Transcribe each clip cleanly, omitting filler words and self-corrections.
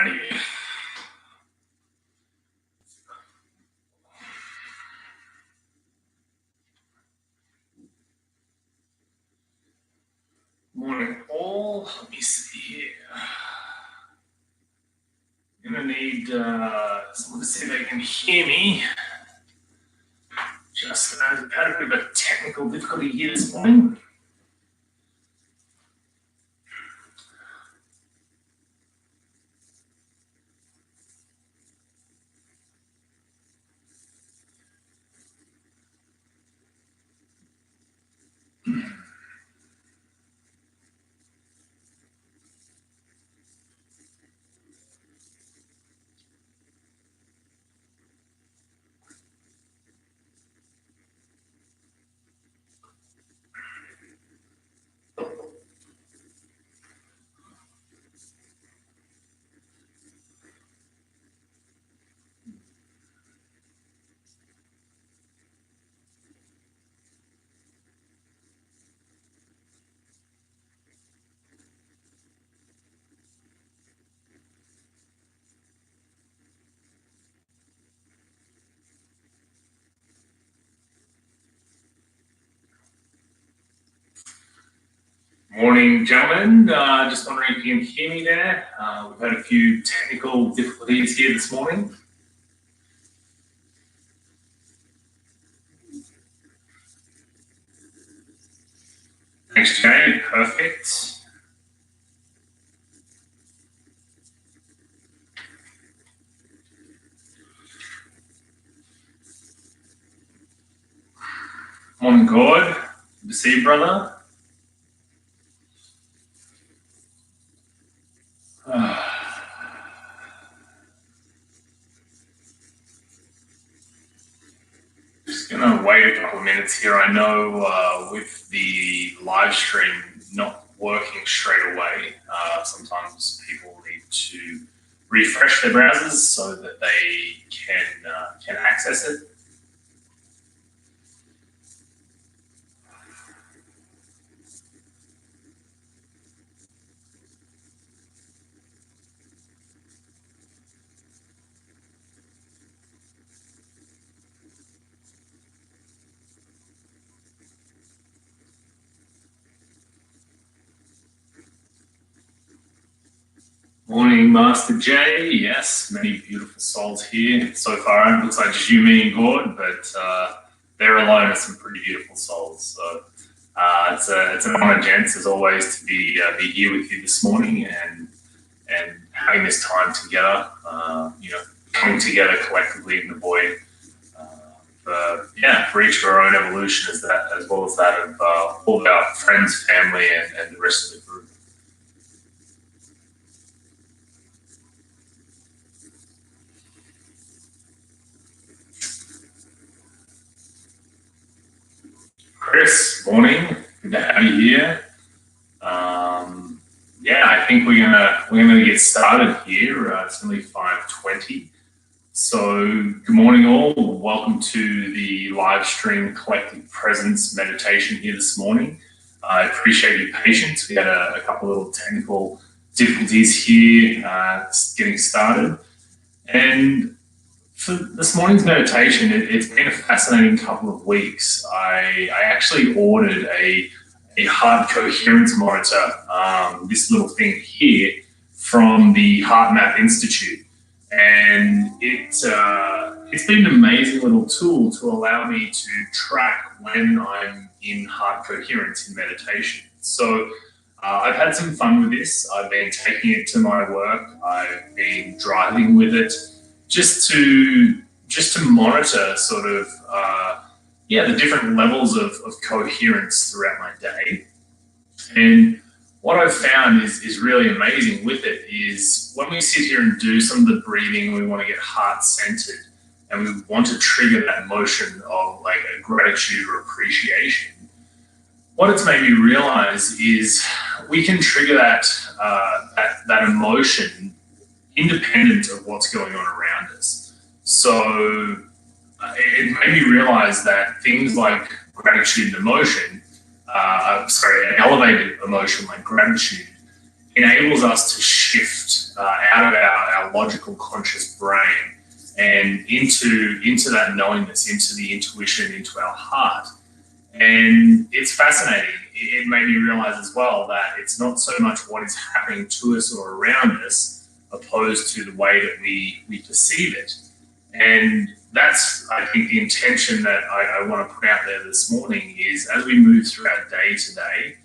Alrighty. Morning all. Let me see here. I'm gonna need someone to see if they can hear me. Just had a bit of a technical difficulty here this morning. Morning, gentlemen. Just wondering if you can hear me there. We've had a few technical difficulties here this morning. Thanks, Jay. Perfect. Morning, Gord. Good to see you, brother. Just gonna wait a couple of minutes here. I know with the live stream not working straight away, sometimes people need to refresh their browsers so that they can access it. Morning, Master J. Yes, many beautiful souls here so far. It looks like just you, me, and Gord, but they're alone are some pretty beautiful souls. So it's an honor, gents, as always, to be here with you this morning and having this time together. Coming together collectively in the void. For each of our own evolution, as well as that of all of our friends, family, and the rest of the group. Chris, morning. Good to have you here. I think we're gonna get started here. It's only 5:20. So good morning all. Welcome to the live stream collective presence meditation here this morning. I appreciate your patience. We had a couple of little technical difficulties here getting started. And for this morning's meditation, it's been a fascinating couple of weeks. I actually ordered a heart coherence monitor, this little thing here, from the HeartMath Institute. And it's been an amazing little tool to allow me to track when I'm in heart coherence in meditation. So I've had some fun with this. I've been taking it to my work. I've been driving with it just to monitor sort of the different levels of coherence throughout my day. And what I've found is really amazing with it is when we sit here and do some of the breathing, we want to get heart centered and we want to trigger that emotion of like a gratitude or appreciation. What it's made me realize is we can trigger that emotion independent of what's going on around us. So it made me realize that things like gratitude and emotion, an elevated emotion like gratitude, enables us to shift out of our logical conscious brain and into that knowingness, into the intuition, into our heart. And it's fascinating. It made me realize as well that it's not so much what is happening to us or around us, opposed to the way that we perceive it. And that's, I think, the intention that I want to put out there this morning is, as we move through our day today,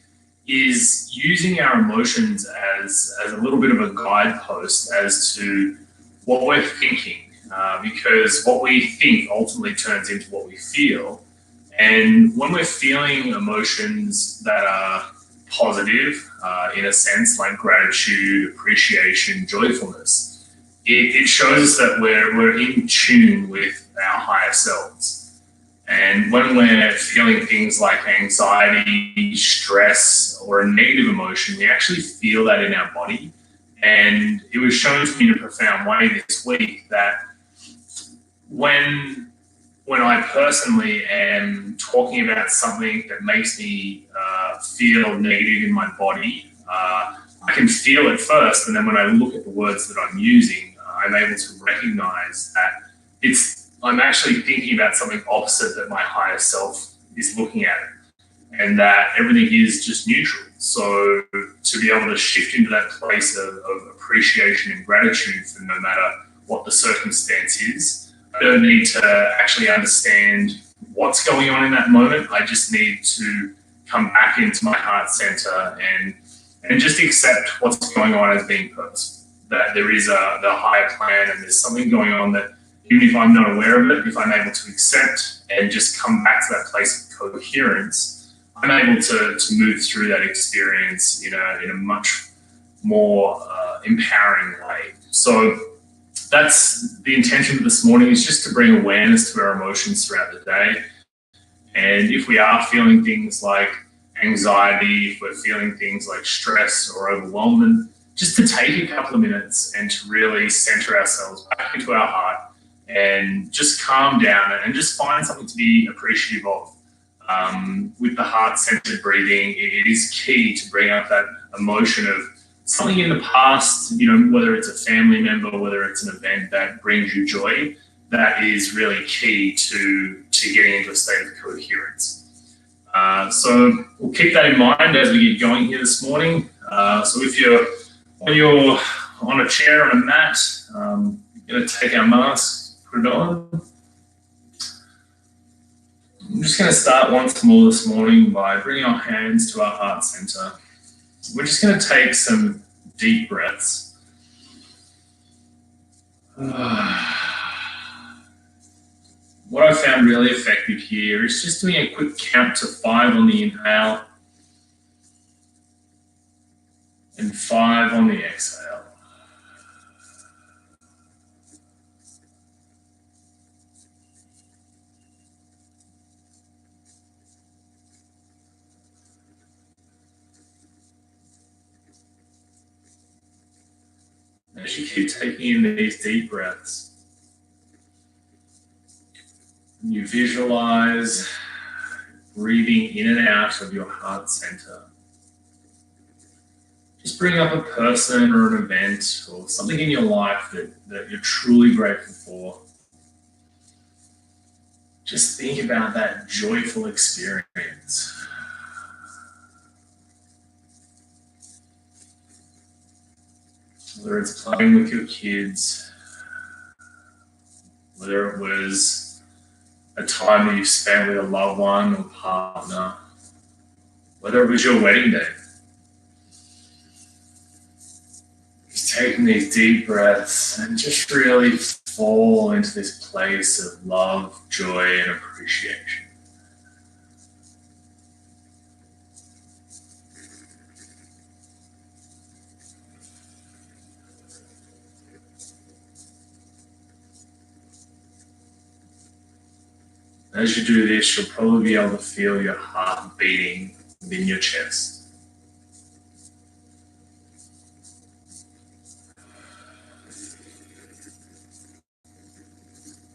is using our emotions as a little bit of a guidepost as to what we're thinking, because what we think ultimately turns into what we feel. And when we're feeling emotions that are positive, in a sense, like gratitude, appreciation, joyfulness, it shows us that we're in tune with our higher selves. And when we're feeling things like anxiety, stress, or a negative emotion, we actually feel that in our body. And it was shown to me in a profound way this week that when I personally am talking about something that makes me feel negative in my body, I can feel it first, and then when I look at the words that I'm using, I'm able to recognize that I'm actually thinking about something opposite that my higher self is looking at, and that everything is just neutral. So to be able to shift into that place of appreciation and gratitude for no matter what the circumstance is, I don't need to actually understand what's going on in that moment. I just need to come back into my heart center and just accept what's going on as being purposeful. That there is the higher plan, and there's something going on that even if I'm not aware of it, if I'm able to accept and just come back to that place of coherence, I'm able to move through that experience in a much more empowering way. So that's the intention of this morning, is just to bring awareness to our emotions throughout the day. And if we are feeling things like anxiety, if we're feeling things like stress or overwhelmment, just to take a couple of minutes and to really center ourselves back into our heart and just calm down and just find something to be appreciative of. With the heart-centered breathing, it is key to bring up that emotion of something in the past, whether it's a family member, whether it's an event that brings you joy. That is really key to getting into a state of coherence. So we'll keep that in mind as we get going here this morning. So if you're on a chair, on a mat, going to take our mask, put it on. I'm just going to start once more this morning by bringing our hands to our heart center. We're just going to take some deep breaths. What I found really effective here is just doing a quick count to 5 on the inhale and 5 on the exhale. As you keep taking in these deep breaths, you visualize breathing in and out of your heart center. Just bring up a person or an event or something in your life that you're truly grateful for. Just think about that joyful experience. Whether it's playing with your kids, whether it was a time that you've spent with a loved one or partner, whether it was your wedding day. Just taking these deep breaths and just really fall into this place of love, joy, and appreciation. As you do this, you'll probably be able to feel your heart beating within your chest.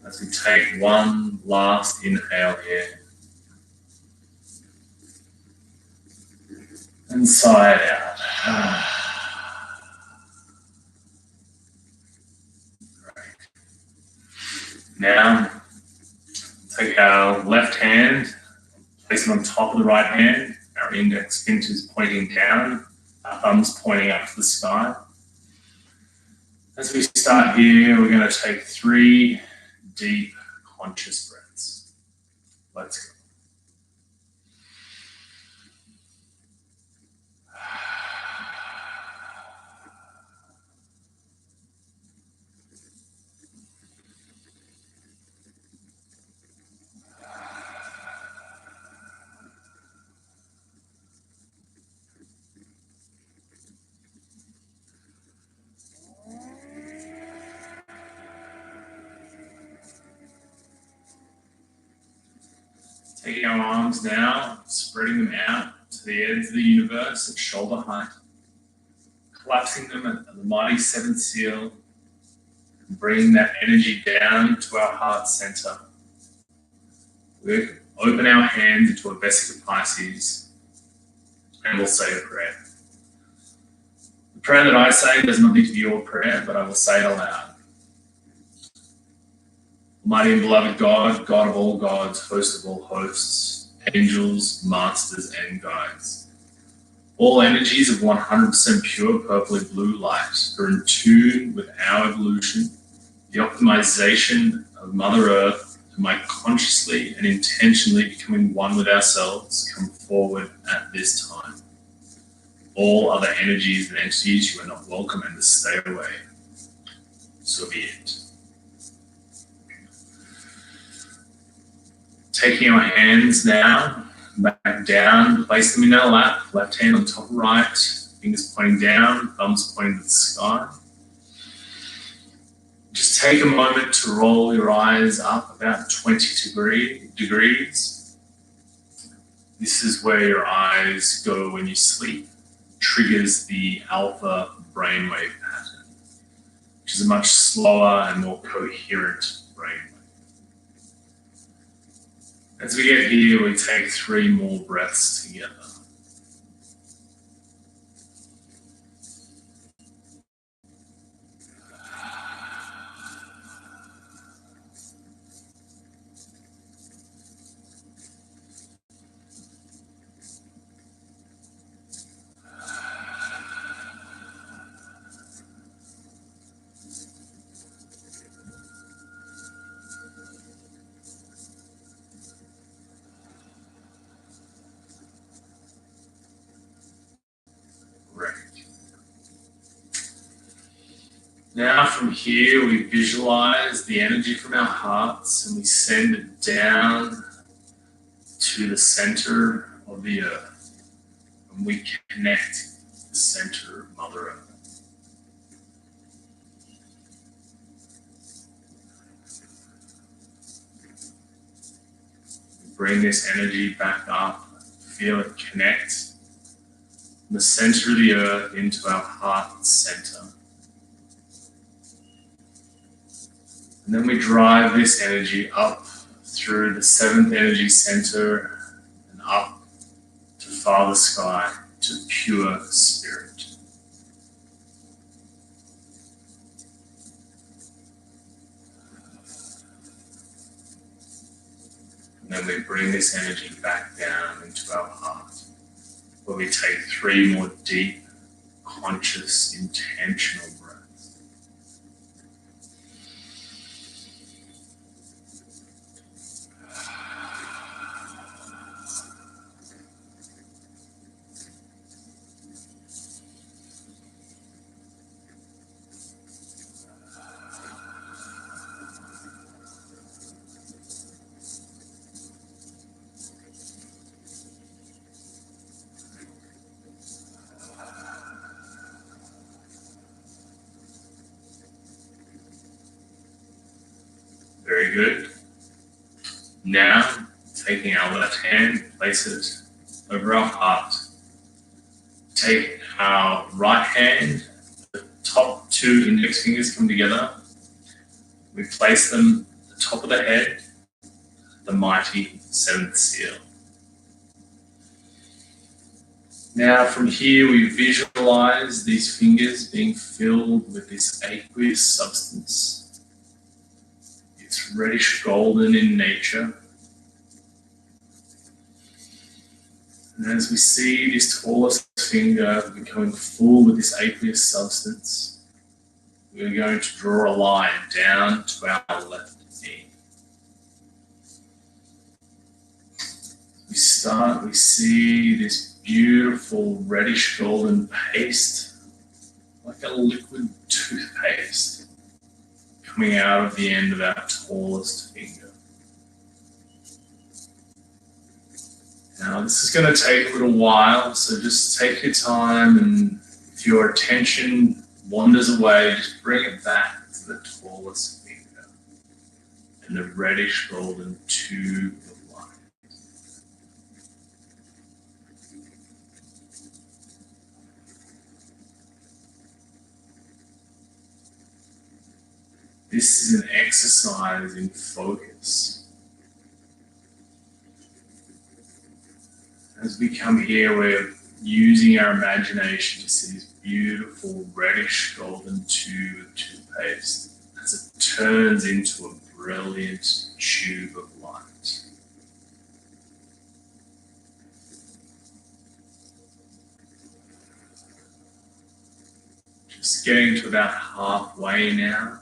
As we take one last inhale here, and sigh it out. Now, take our left hand, place it on top of the right hand. Our index finger is pointing down, our thumbs pointing up to the sky. As we start here, we're going to take 3 deep, conscious breaths. Let's go. Taking our arms now, spreading them out to the edge of the universe at shoulder height, collapsing them at the mighty 7th seal, and bringing that energy down to our heart center. We open our hands into a Vesica Pisces, and we'll say a prayer. The prayer that I say does not need to be your prayer, but I will say it aloud. Almighty and beloved God, God of all gods, host of all hosts, angels, masters, and guides. All energies of 100% pure purpley blue light are in tune with our evolution, the optimization of Mother Earth, and by consciously and intentionally becoming one with ourselves, come forward at this time. All other energies and entities, you are not welcome and to stay away. So be it. Taking our hands now, back down, place them in our lap, left hand on top of right, fingers pointing down, thumbs pointing to the sky. Just take a moment to roll your eyes up about 20 degrees. This is where your eyes go when you sleep. Triggers the alpha brainwave pattern, which is a much slower and more coherent brainwave. As we get here, we take 3 more breaths together. Now from here, we visualize the energy from our hearts and we send it down to the center of the earth. And we connect the center of Mother Earth. Bring this energy back up, feel it connect from the center of the earth into our heart center. And then we drive this energy up through the 7th energy center and up to Father Sky, to pure spirit. And then we bring this energy back down into our heart, where we take 3 more deep, conscious, intentional breaths. Very good. Now, taking our left hand, place it over our heart. Take our right hand, the top 2 index fingers come together. We place them at the top of the head, the mighty 7th seal. Now from here, we visualize these fingers being filled with this aqueous substance. It's reddish golden in nature. And as we see this tallest finger becoming full with this aqueous substance, we're going to draw a line down to our left knee. We see this beautiful reddish golden paste, like a liquid toothpaste, coming out of the end of our tallest finger. Now, this is going to take a little while, so just take your time, and if your attention wanders away, just bring it back to the tallest finger and the reddish golden tube of light. This is an exercise in focus. As we come here, we're using our imagination to see this beautiful reddish golden tube of toothpaste as it turns into a brilliant tube of light. Just getting to about halfway now.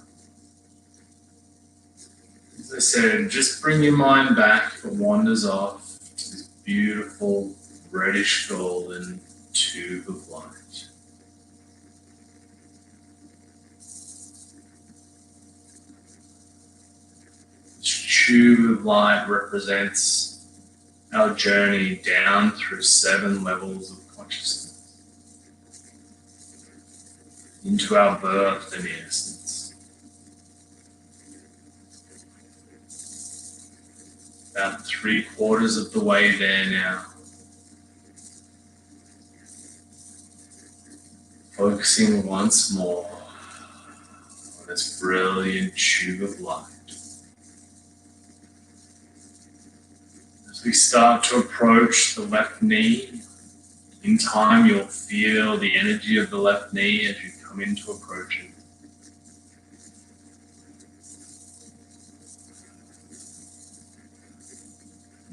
As I said, just bring your mind back if it wanders off to this beautiful reddish golden tube of light. This tube of light represents our journey down through 7 levels of consciousness into our birth and innocence. About 3/4 of the way there now. Focusing once more on this brilliant tube of light. As we start to approach the left knee, in time you'll feel the energy of the left knee as you come in to approach it.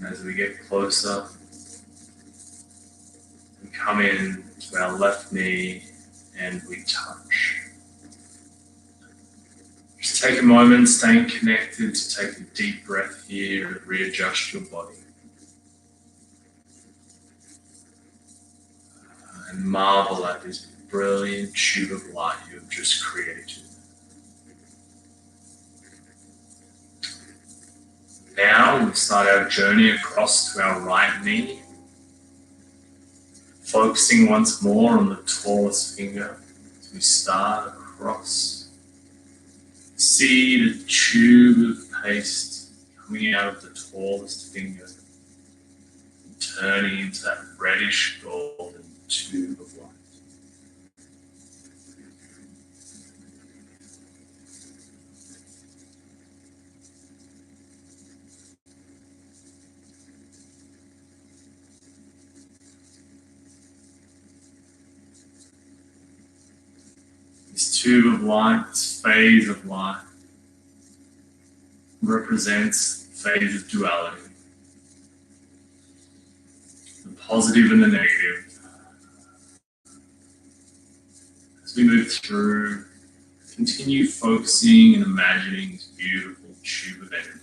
And as we get closer, we come in to our left knee and we touch. Just take a moment, staying connected, to take a deep breath here and readjust your body. And marvel at this brilliant tube of light you have just created. Now we start our journey across to our right knee, focusing once more on the tallest finger as we start across. See the tube of paste coming out of the tallest finger, turning into that reddish golden tube of light. This tube of light, this phase of light, represents the phase of duality. The positive and the negative. As we move through, continue focusing and imagining this beautiful tube of energy.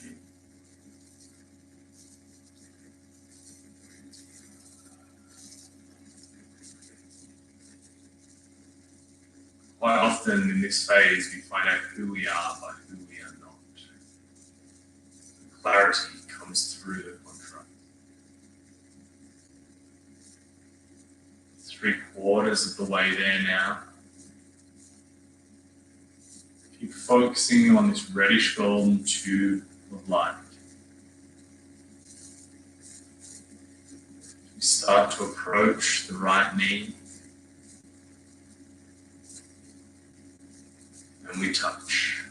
Quite often in this phase, we find out who we are by who we are not. Clarity comes through the contrast. 3/4 of the way there now. Keep focusing on this reddish golden tube of light. We start to approach the right knee. And we touch.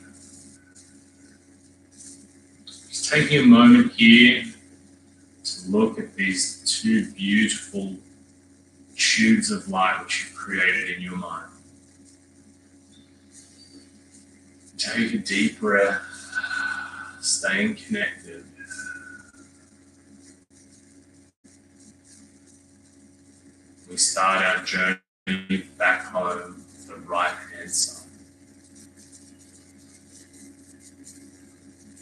Just taking a moment here to look at these 2 beautiful tubes of light which you've created in your mind. Take a deep breath, staying connected. We start our journey back home to the right hand side.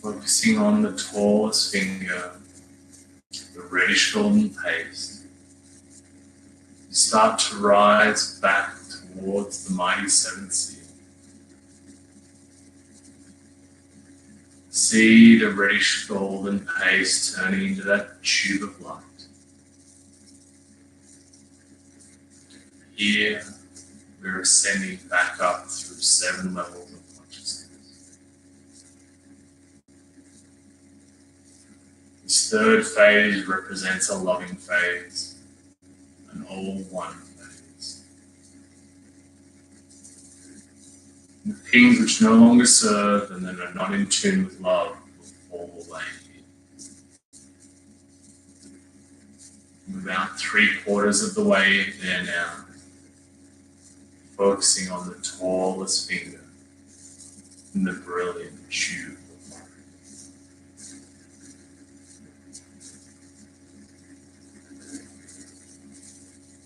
Focusing on the tallest finger, the reddish golden paste. You start to rise back towards the mighty seventh seal. See the reddish golden paste turning into that tube of light. Here, we're ascending back up through 7 levels of consciousness. This third phase represents a loving phase, an all-one phase. The things which no longer serve and that are not in tune with love will fall away here. I'm about 3/4 of the way there now. Focusing on the tallest finger in the brilliant tube of light.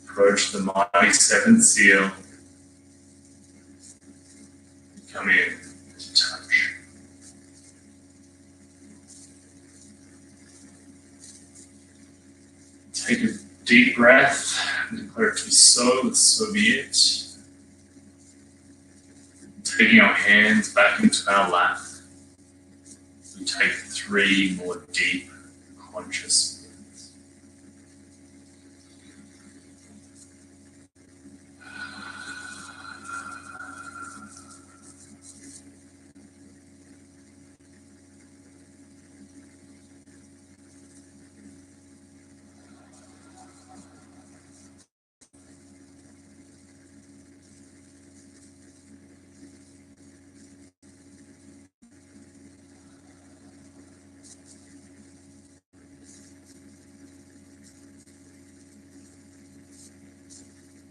Approach the mighty seventh seal. Come in to touch. Take a deep breath and declare it to be so, so be it. Taking our hands back into our lap, we take 3 more deep, conscious breaths.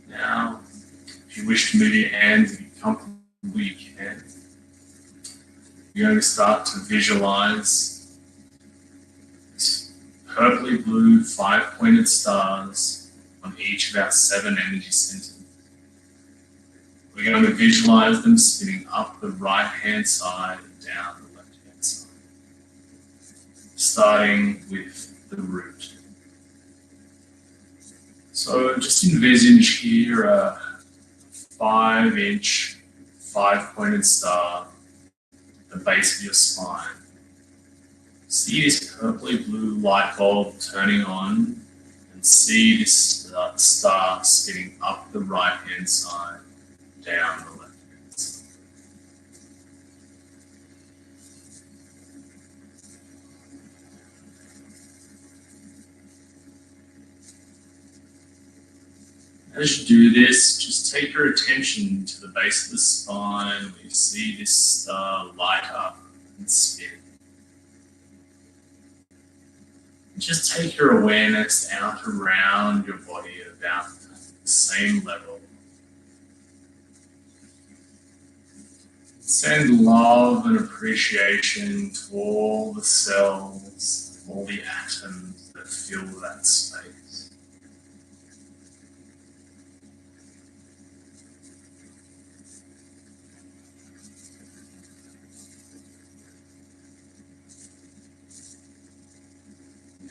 Now, if you wish to move your hands, if you're comfortable, you can. You're going to start to visualize these purpley blue 5-pointed stars on each of our 7 energy centers. We're going to visualize them spinning up the right-hand side and down the left-hand side, starting with the root. So just envisage here a 5-inch, 5-pointed star at the base of your spine. See this purpley blue light bulb turning on and see this star spinning up the right-hand side, down the left-hand side. As you do this, just take your attention to the base of the spine where you see this star light up and spin. And just take your awareness out around your body at about the same level. Send love and appreciation to all the cells, all the atoms that fill that space.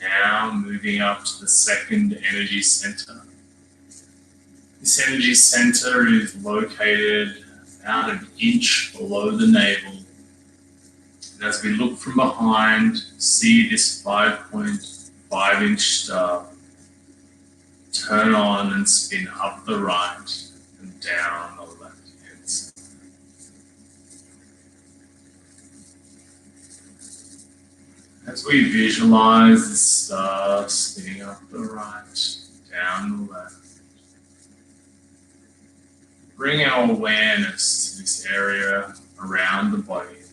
Now moving up to the second energy center. This energy center is located about 1 inch below the navel. And as we look from behind, see this 5.5-inch star turn on and spin up the right and down the left-hand side. As we visualize the star spinning up the right, down the left, bring our awareness to this area around the body.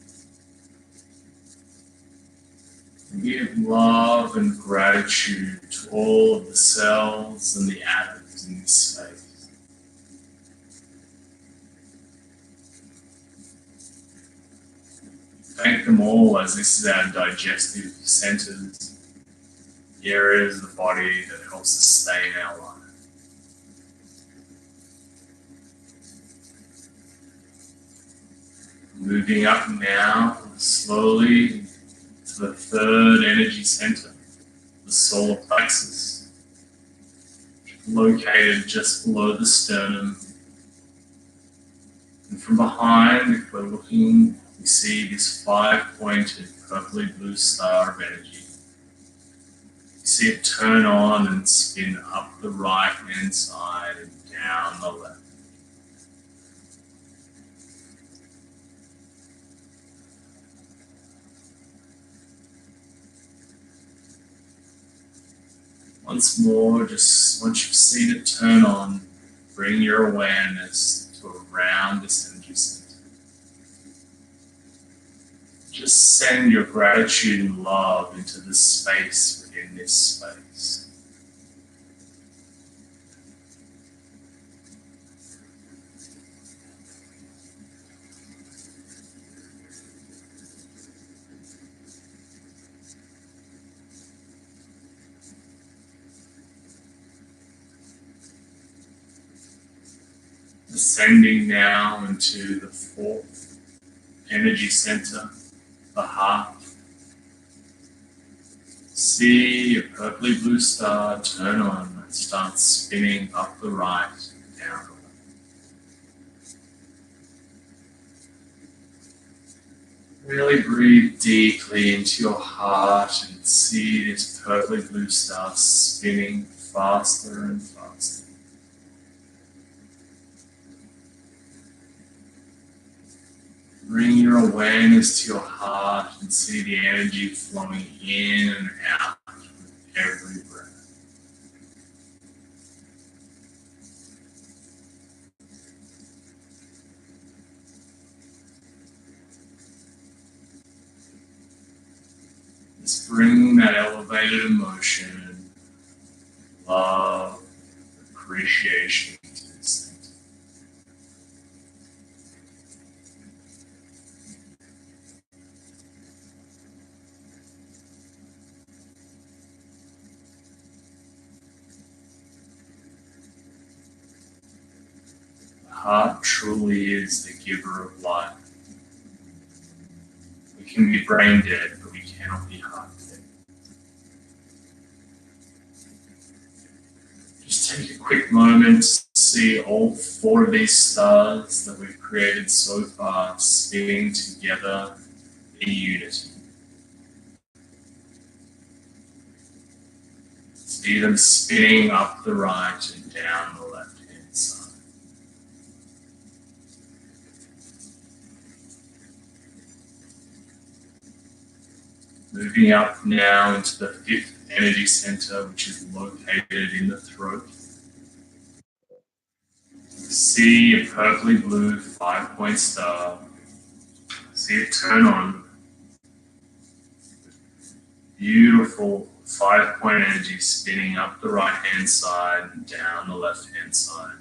And give love and gratitude to all of the cells and the atoms in this space. thank them all, as this is our digestive centers, the areas of the body that help sustain our life. Moving up now, slowly, to the third energy center, the solar plexus, located just below the sternum. And from behind, if we're looking, we see this 5-pointed purpley blue star of energy. You see it turn on and spin up the right hand side and down the left. Once more, just once you've seen it turn on, bring your awareness to around this energy center. Just send your gratitude and love into the space within this space. Ascending now into the fourth energy center, the heart. See a purpley blue star turn on and start spinning up the right and down the left. Really breathe deeply into your heart and see this purpley blue star spinning faster and faster. Bring your awareness to your heart and see the energy flowing in and out with every breath. Just bring that elevated emotion, love, appreciation to this center. The heart truly is the giver of life. We can be brain dead, but we cannot be heart dead. Just take a quick moment to see all 4 of these stars that we've created so far spinning together in unity. See them spinning up the right and down the left hand side. Moving up now into the 5th energy center, which is located in the throat. See a purpley blue 5-point star. See it turn on. Beautiful 5-point energy spinning up the right hand side and down the left hand side.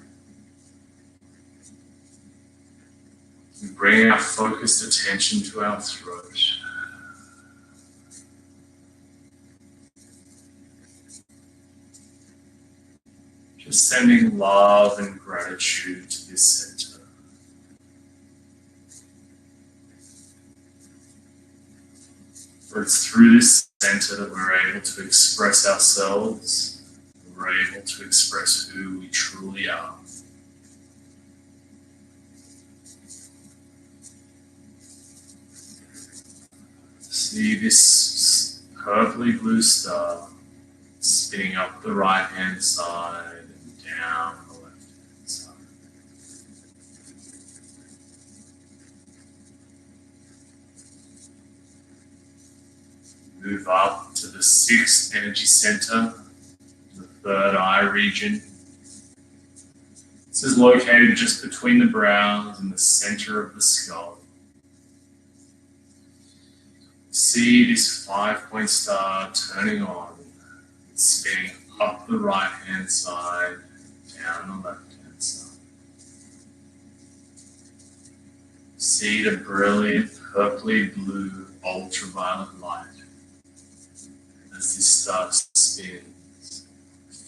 We bring our focused attention to our throat. Just sending love and gratitude to this center. For it's through this center that we're able to express ourselves, we're able to express who we truly are. See this purpley blue star spinning up the right hand side and down the left hand side. Move up to the 6th energy center, the 3rd eye region. This is located just between the brows and the center of the skull. See this 5-point star turning on, spinning up the right hand side, down the left hand side. See the brilliant purpley blue ultraviolet light as this starts to spin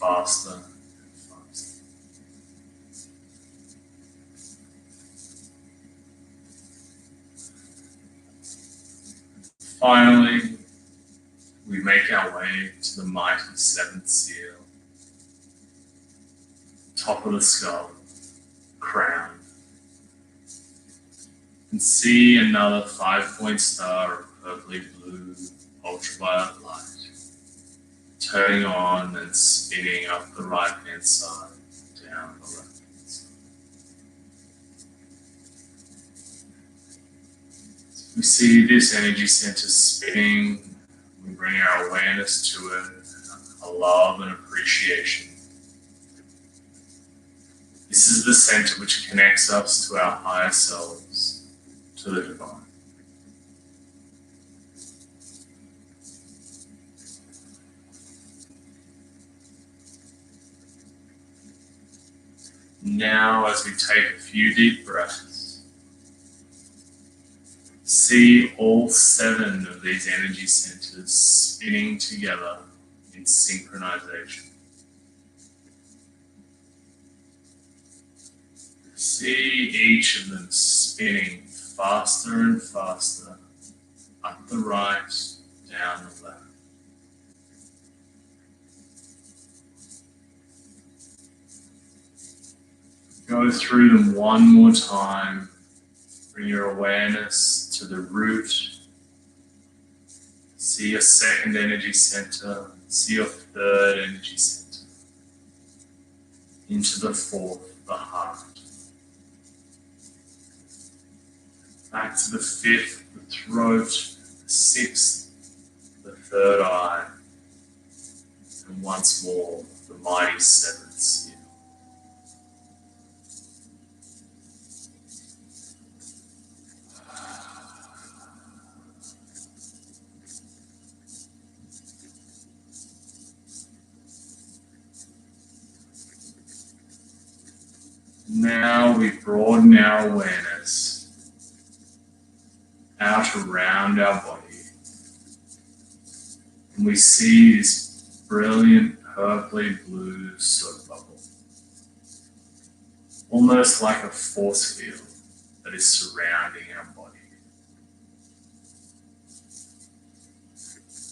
faster and faster. Finally, we make our way to the mighty seventh seal, top of the skull, crown, and see another 5-point star of purpley blue ultraviolet light turning on and spinning up the right hand side, down the left hand side. We see this energy center spinning. We bring our awareness to it, a love and appreciation. This is the center which connects us to our higher selves, to the divine. Now, as we take a few deep breaths, see all 7 of these energy centers spinning together in synchronization. See each of them spinning faster and faster, up the right, down the left. Go through them one more time. Bring your awareness to the root. See your second energy center. See your third energy center. Into the fourth, the heart. Back to the fifth, the throat. The sixth, the third eye. And once more, the mighty seventh seal. Now we broaden our awareness out around our body, and we see this brilliant purpley blue soap bubble, almost like a force field that is surrounding our body.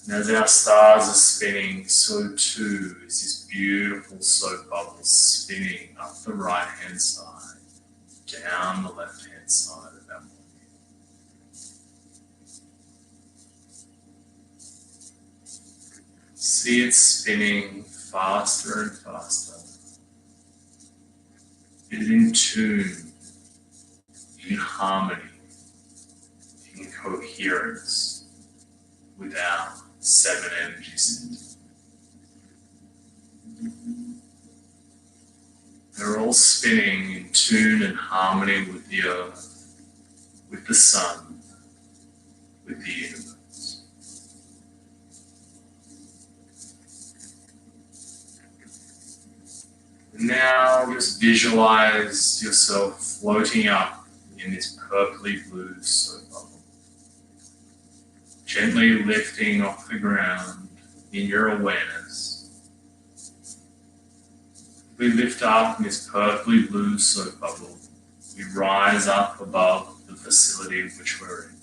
And as our stars are spinning, so too is this beautiful soap bubble spinning up the right hand side, down the left hand side of our body. See it spinning faster and faster. It is in tune, in harmony, in coherence with our 7 energy centers. They're all spinning in tune and harmony with the earth, with the sun, with the universe. Now just visualize yourself floating up in this purpley blue soap bubble. Gently lifting off the ground in your awareness. We lift up in this purpley blue soap bubble. We rise up above the facility which we're in.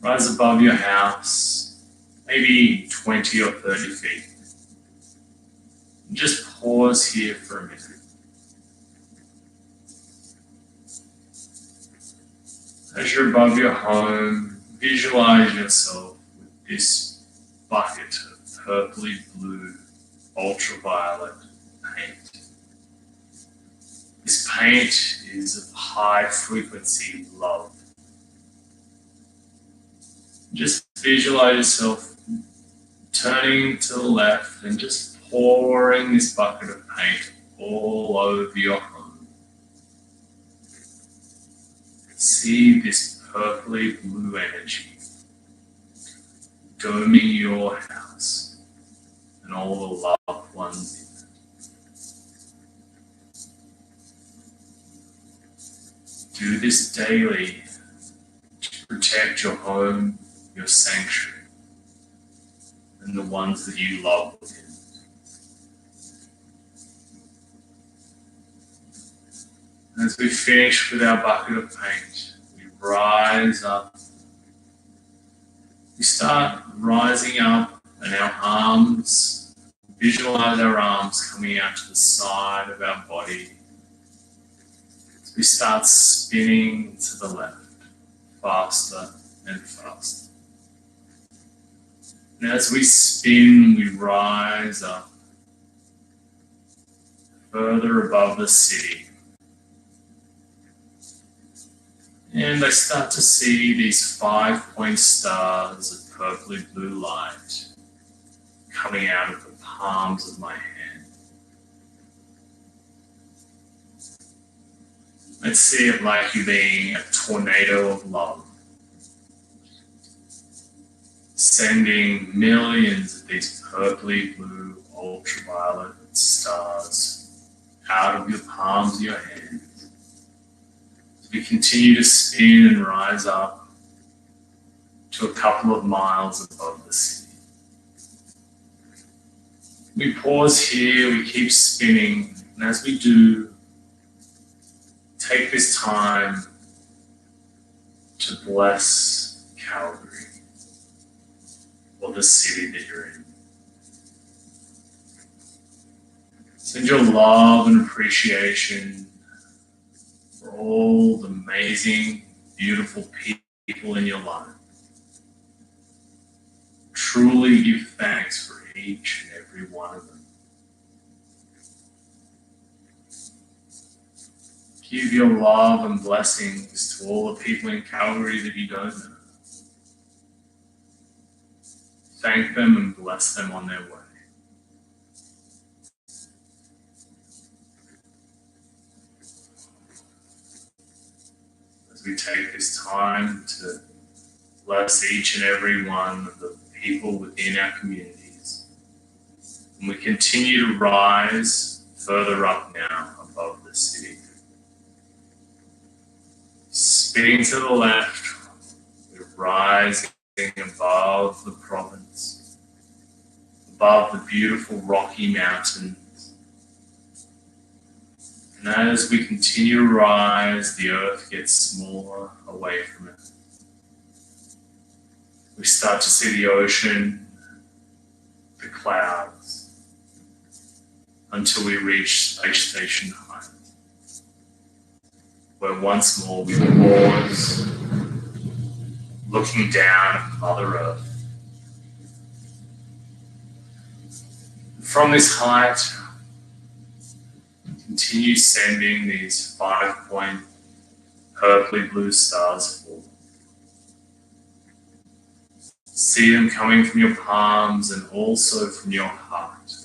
Rise above your house, maybe 20 or 30 feet. And just pause here for a minute. As you're above your home, visualize yourself with this bucket of purpley blue ultraviolet paint. This paint is of high frequency love. Just visualize yourself turning to the left and just pouring this bucket of paint all over your home. See this purpley blue energy doming your house and all the loved ones in it. Do this daily protect your home, your sanctuary, and the ones that you love within. As we finish with our bucket of paint, we rise up. We start rising up, and our arms, visualize our arms coming out to the side of our body. As we start spinning to the left, faster and faster. And as we spin, we rise up further above the city. And I start to see these 5-point stars of purpley blue light coming out of the palms of my hand. Let's see it like you being a tornado of love, sending millions of these purpley blue ultraviolet stars out of your palms of your hand. We continue to spin and rise up to a couple of miles above the city. We pause here, we keep spinning, and as we do, take this time to bless Calgary, or the city that you're in. Send your love and appreciation for all the amazing, beautiful people in your life. Truly give thanks for each and every one of them. Give your love and blessings to all the people in Calgary that you don't know. Thank them and bless them on their way. We take this time to bless each and every one of the people within our communities. And we continue to rise further up now above the city. Spinning to the left, we're rising above the province, above the beautiful Rocky Mountains. And as we continue to rise, the earth gets smaller away from it. We start to see the ocean, the clouds, until we reach Space Station Height, where once more we pause, looking down at Mother Earth. From this height, continue sending these 5-point purpley blue stars forward. See them coming from your palms and also from your heart.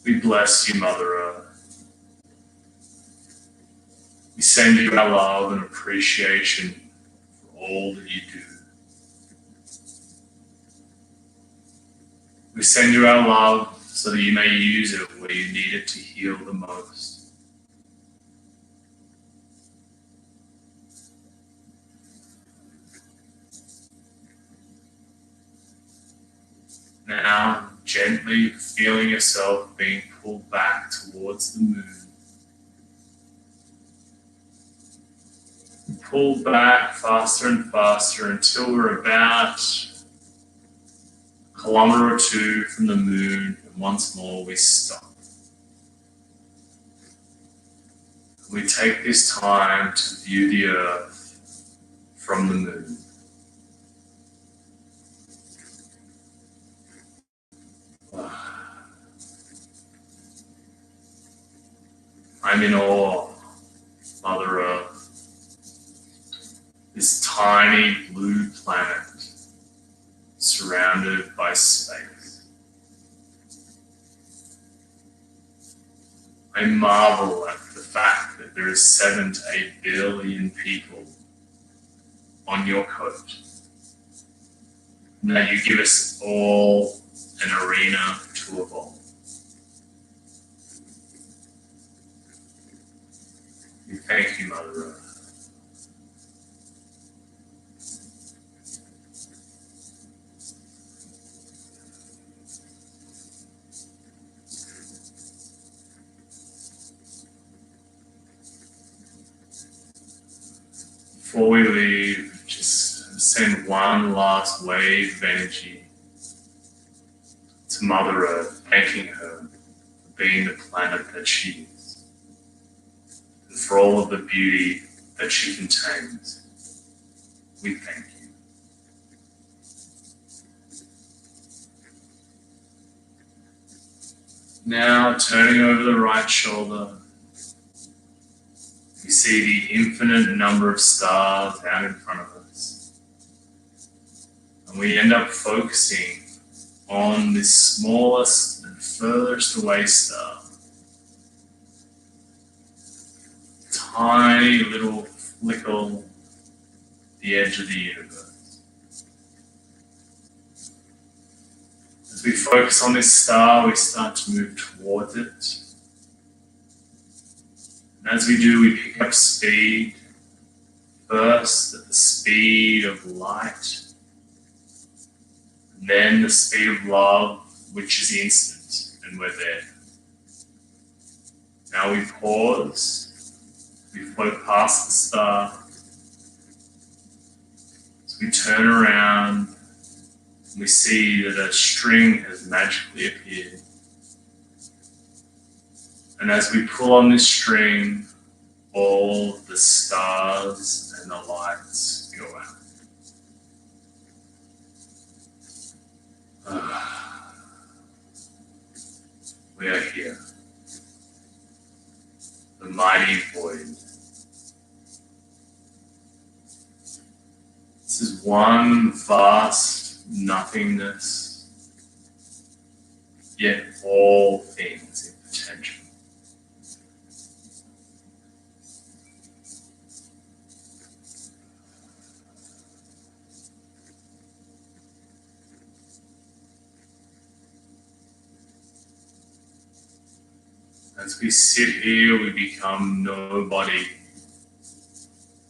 We bless you, Mother Earth. We send you our love and appreciation for all that you do. We send you our love so that you may use it where you need it to heal the most. Now, gently feeling yourself being pulled back towards the moon. Pull back faster and faster until we're about a kilometer or two from the moon. Once more, we stop. We take this time to view the earth from the moon. I'm in awe, Mother Earth, this tiny blue planet surrounded by space. I marvel at the fact that there are 7 to 8 billion people on your coast, and that you give us all an arena to evolve. We thank you, Mother Earth. Before we leave, just send one last wave of energy to Mother Earth, thanking her for being the planet that she is, and for all of the beauty that she contains. We thank you. Now, turning over the right shoulder, we see the infinite number of stars out in front of us. And we end up focusing on this smallest and furthest away star. Tiny little flickle at the edge of the universe. As we focus on this star, we start to move towards it. And as we do, we pick up speed, first at the speed of light, and then the speed of love, which is instant, and we're there. Now we pause, we float past the star, as we turn around, and we see that a string has magically appeared. And as we pull on this string, all the stars and the lights go out. We are here. The mighty void. This is one vast nothingness, yet all things in potential. As we sit here, we become nobody,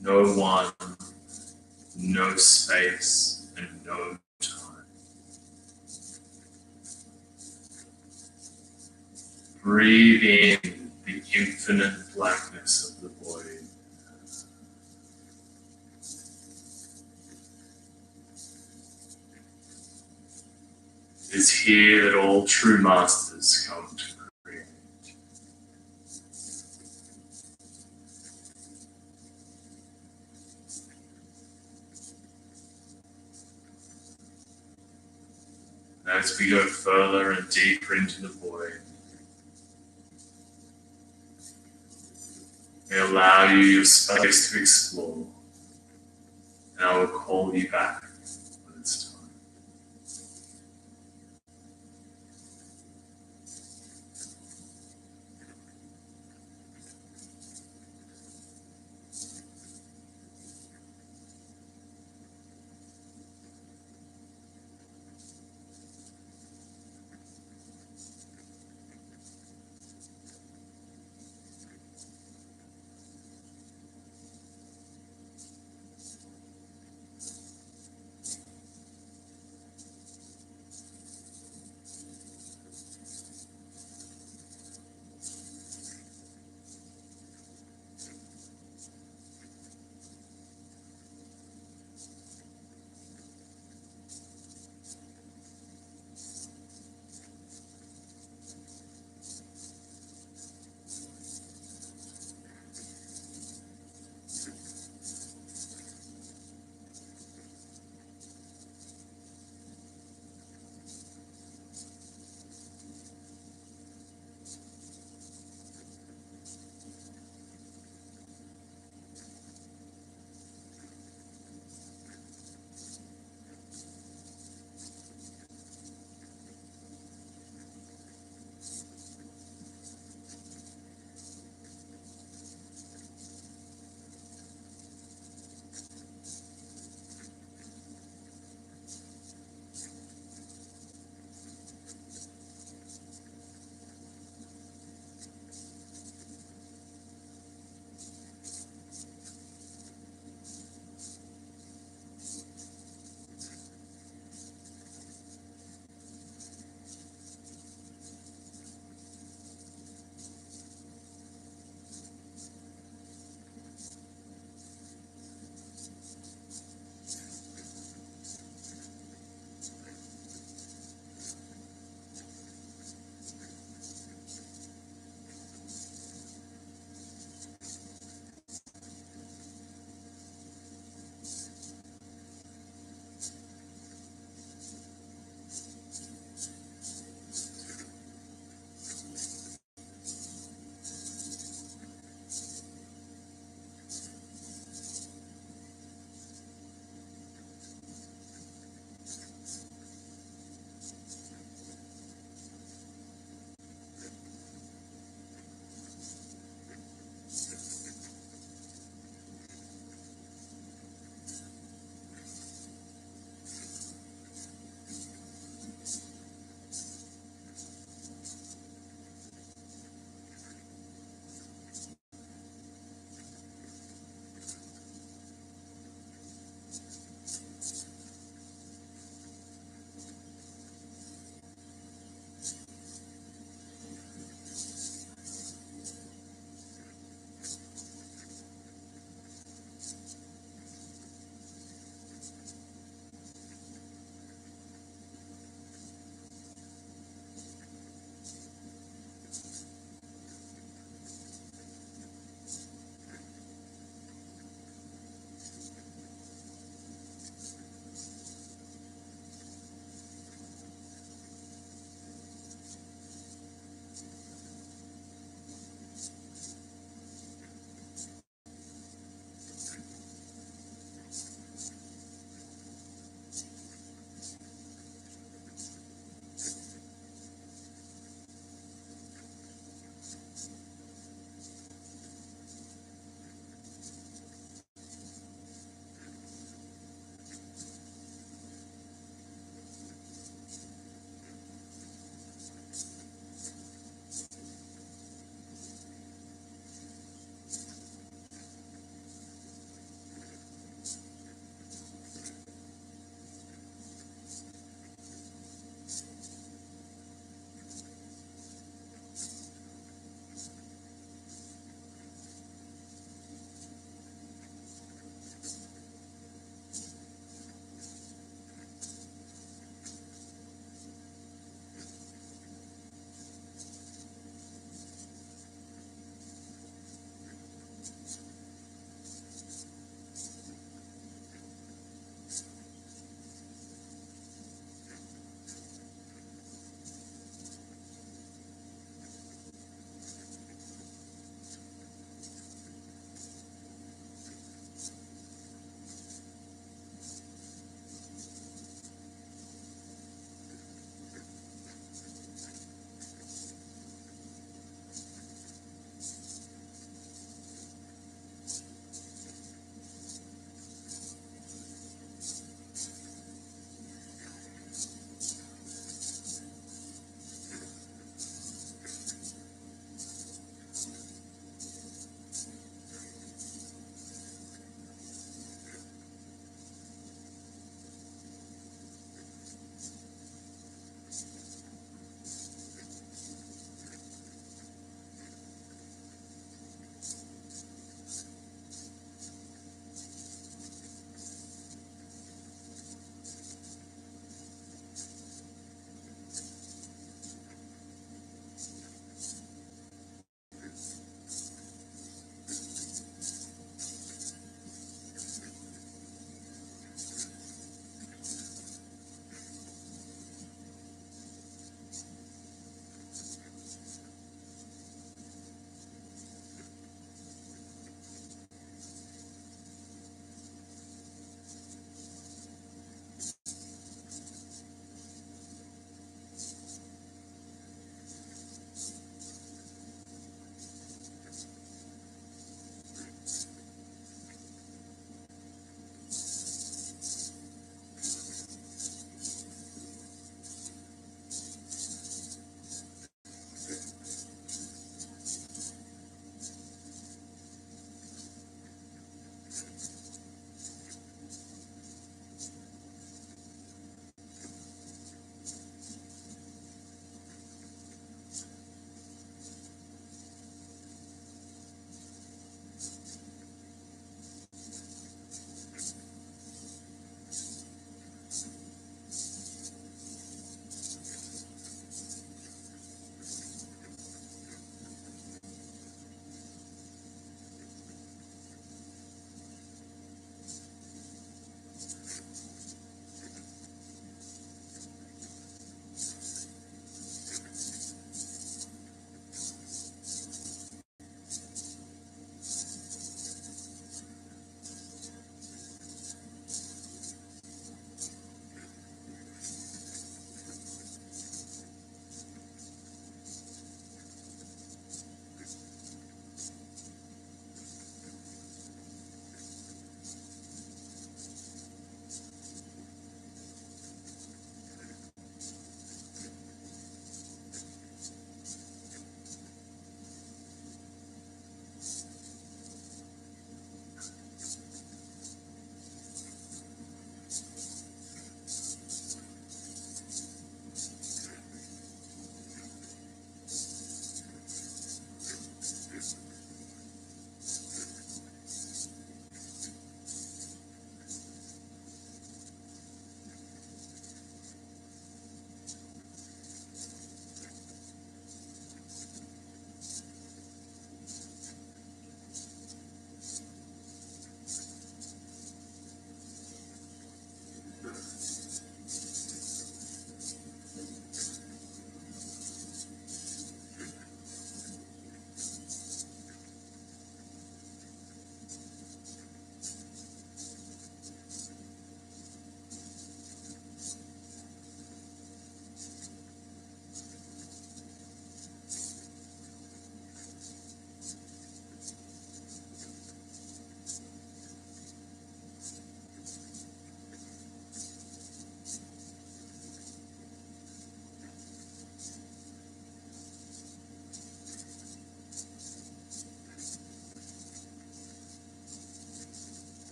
no one, no space, and no time. Breathe in the infinite blackness of the void. It is here that all true masters come to create. As we go further and deeper into the void, we allow you your space to explore, and I will call you back when it's time.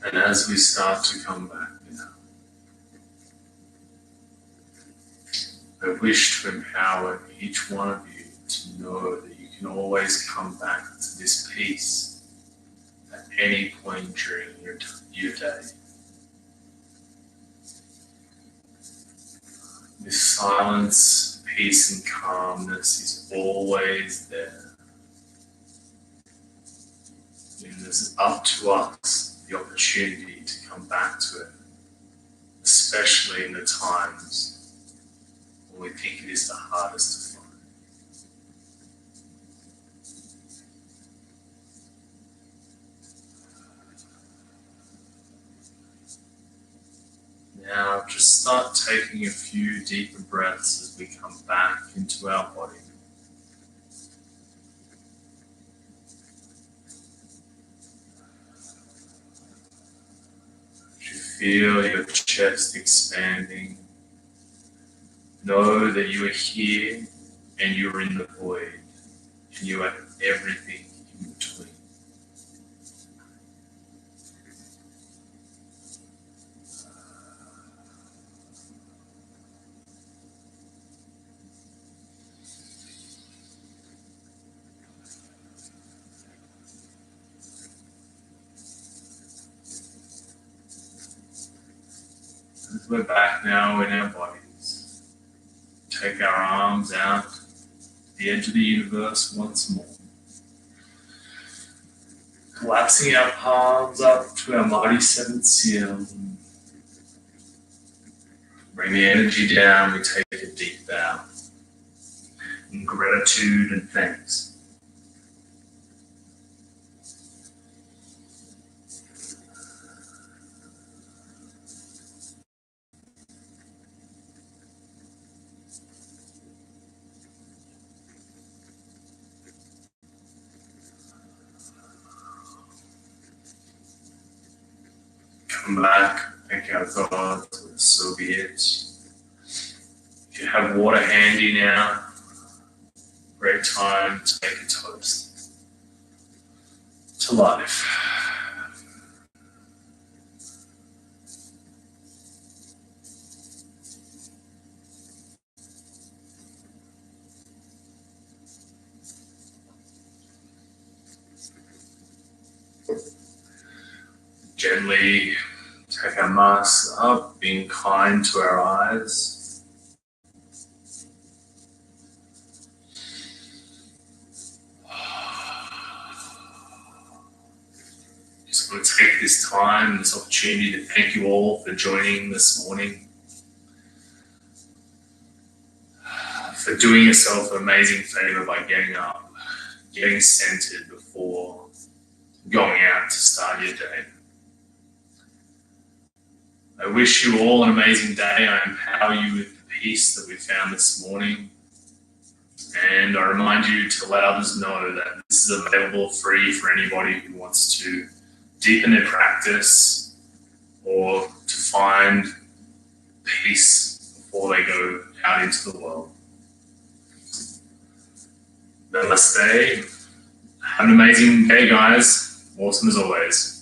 And as we start to come back now, I wish to empower each one of you to know that you can always come back to this peace at any point during your day. This silence, peace and calmness is always there. And it's up to us the opportunity to come back to it, especially in the times when we think it is the hardest to find. Now just start taking a few deeper breaths as we come back into our body. As you feel your chest expanding, know that you are here and you are in the void and you are everything in between. As we're back now in our bodies, take our arms out to the edge of the universe once more. Collapsing our palms up to our mighty seventh seal. Bring the energy down, we take a deep bow in gratitude and thanks. Come back, thank our God, so be it. If you have water handy now, great time to make a toast to life. Gently take our masks up, being kind to our eyes. Just want to take this time, this opportunity to thank you all for joining this morning, for doing yourself an amazing favor by getting up, getting centered before going out to start your day. I wish you all an amazing day. I empower you with the peace that we found this morning. And I remind you to let others know that this is available free for anybody who wants to deepen their practice or to find peace before they go out into the world. Namaste. Have an amazing day, guys. Awesome as always.